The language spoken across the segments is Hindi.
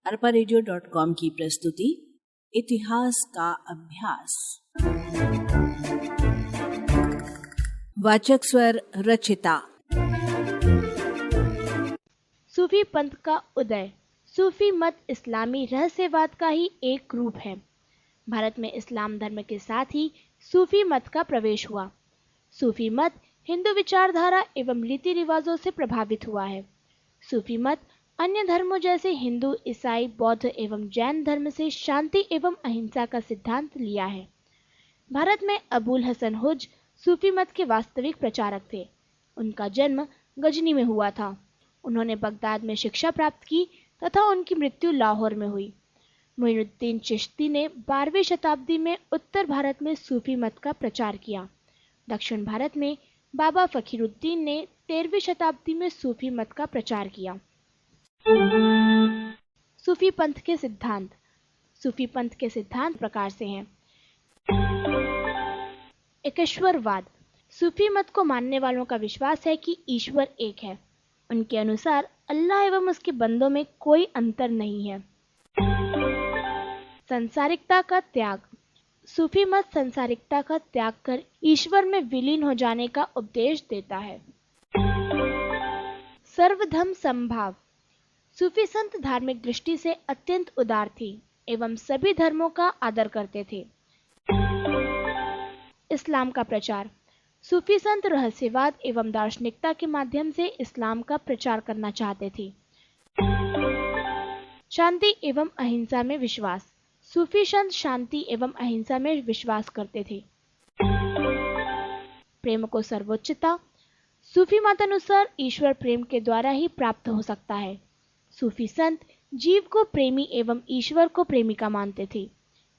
arparadio.com की प्रस्तुति इतिहास का अभ्यास। वाचक स्वर रचिता। सूफी पंथ का उदय। सूफी मत इस्लामी रहस्यवाद का ही एक रूप है। भारत में इस्लाम धर्म के साथ ही सूफी मत का प्रवेश हुआ। सूफी मत हिंदू विचारधारा एवं रीति रिवाजों से प्रभावित हुआ है। सूफी मत अन्य धर्मों जैसे हिंदू, ईसाई, बौद्ध एवं जैन धर्म से शांति एवं अहिंसा का सिद्धांत लिया है। भारत में अबुल हसन हुज सूफी मत के वास्तविक प्रचारक थे। उनका जन्म गजनी में हुआ था। उन्होंने बगदाद में शिक्षा प्राप्त की तथा उनकी मृत्यु लाहौर में हुई। मोइनुद्दीन चिश्ती ने 12वीं शताब्दी में उत्तर भारत में सूफी मत का प्रचार किया। दक्षिण भारत में बाबा फकीरुद्दीन ने 13वीं शताब्दी में सूफी मत का प्रचार किया। सूफी पंथ के सिद्धांत। सूफी पंथ के सिद्धांत प्रकार से हैं। एकेश्वरवाद। सूफी मत को मानने वालों का विश्वास है कि ईश्वर एक है। उनके अनुसार अल्लाह एवं उसके बंदों में कोई अंतर नहीं है। संसारिकता का त्याग। सूफी मत संसारिकता का त्याग कर ईश्वर में विलीन हो जाने का उपदेश देता है। सर्वधर्म समभाव। सूफी संत धार्मिक दृष्टि से अत्यंत उदार थे एवं सभी धर्मों का आदर करते थे। इस्लाम का प्रचार। सूफी संत रहस्यवाद एवं दार्शनिकता के माध्यम से इस्लाम का प्रचार करना चाहते थे। शांति एवं अहिंसा में विश्वास। सूफी संत शांति एवं अहिंसा में विश्वास करते थे। प्रेम को सर्वोच्चता। सूफी मतानुसार ईश्वर प्रेम के द्वारा ही प्राप्त हो सकता है। सूफी संत जीव को प्रेमी एवं ईश्वर को प्रेमिका मानते थे।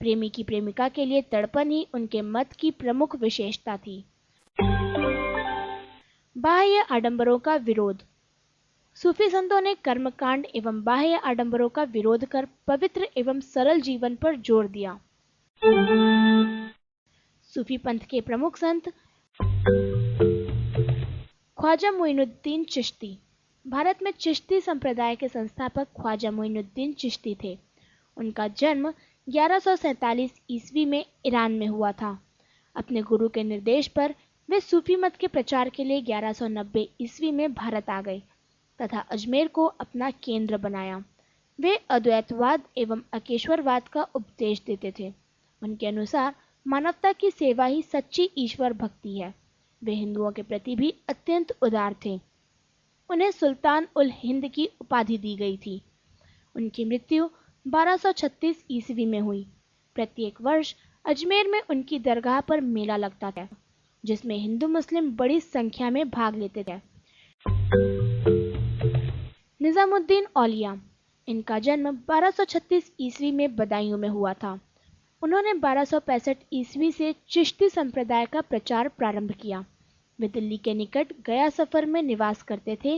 प्रेमी की प्रेमिका के लिए तड़पन ही उनके मत की प्रमुख विशेषता थी। बाह्य आडंबरों का विरोध। सूफी संतों ने कर्मकांड एवं बाह्य आडंबरों का विरोध कर पवित्र एवं सरल जीवन पर जोर दिया। सूफी पंथ के प्रमुख संत। ख्वाजा मोइनुद्दीन चिश्ती। भारत में चिश्ती संप्रदाय के संस्थापक ख्वाजा मोइनुद्दीन चिश्ती थे। उनका जन्म 1147 ईस्वी में ईरान में हुआ था। अपने गुरु के निर्देश पर वे सूफी मत के प्रचार के लिए 1190 ईस्वी में भारत आ गए तथा अजमेर को अपना केंद्र बनाया। वे अद्वैतवाद एवं अकेश्वरवाद का उपदेश देते थे। उनके अनुसार मानवता की सेवा ही सच्ची ईश्वर भक्ति है। वे हिंदुओं के प्रति भी अत्यंत उदार थे। उन्हें सुल्तान उल हिंद की उपाधि दी गई थी। उनकी मृत्यु 1236 ईस्वी में हुई। प्रत्येक वर्ष अजमेर में उनकी दरगाह पर मेला लगता था, जिसमें हिंदू मुस्लिम बड़ी संख्या में भाग लेते थे। निजामुद्दीन औलिया। इनका जन्म 1236 ईस्वी में बदायूं में हुआ था। उन्होंने 1265 ईस्वी से चिश्ती संप्रदाय का प्रचार प्रारंभ किया। वे दिल्ली के निकट गया सफर में निवास करते थे।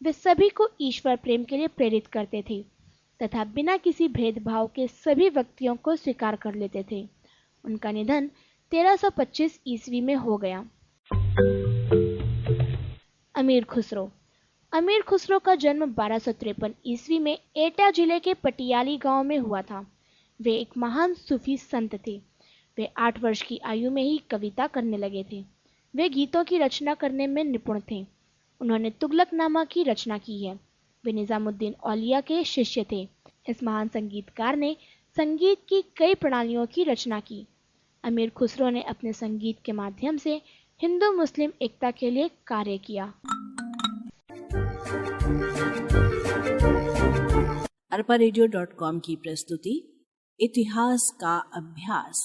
वे सभी को ईश्वर प्रेम के लिए प्रेरित करते थे तथा बिना किसी भेदभाव के सभी व्यक्तियों को स्वीकार कर लेते थे। उनका निधन 1325 ईस्वी में हो गया। अमीर खुसरो। अमीर खुसरो का जन्म 1253 ईस्वी में एटा जिले के पटियाली गांव में हुआ था। वे एक महान सूफी संत थे। वे 8 वर्ष की आयु में ही कविता करने लगे थे। वे गीतों की रचना करने में निपुण थे। उन्होंने तुगलकनामा की रचना की है। वे निजामुद्दीन औलिया के शिष्य थे। इस महान संगीतकार ने संगीत की कई प्रणालियों की रचना की। अमीर खुसरो ने अपने संगीत के माध्यम से हिंदू मुस्लिम एकता के लिए कार्य किया। arpaраdio.com की प्रस्तुति इतिहास का अभ्यास।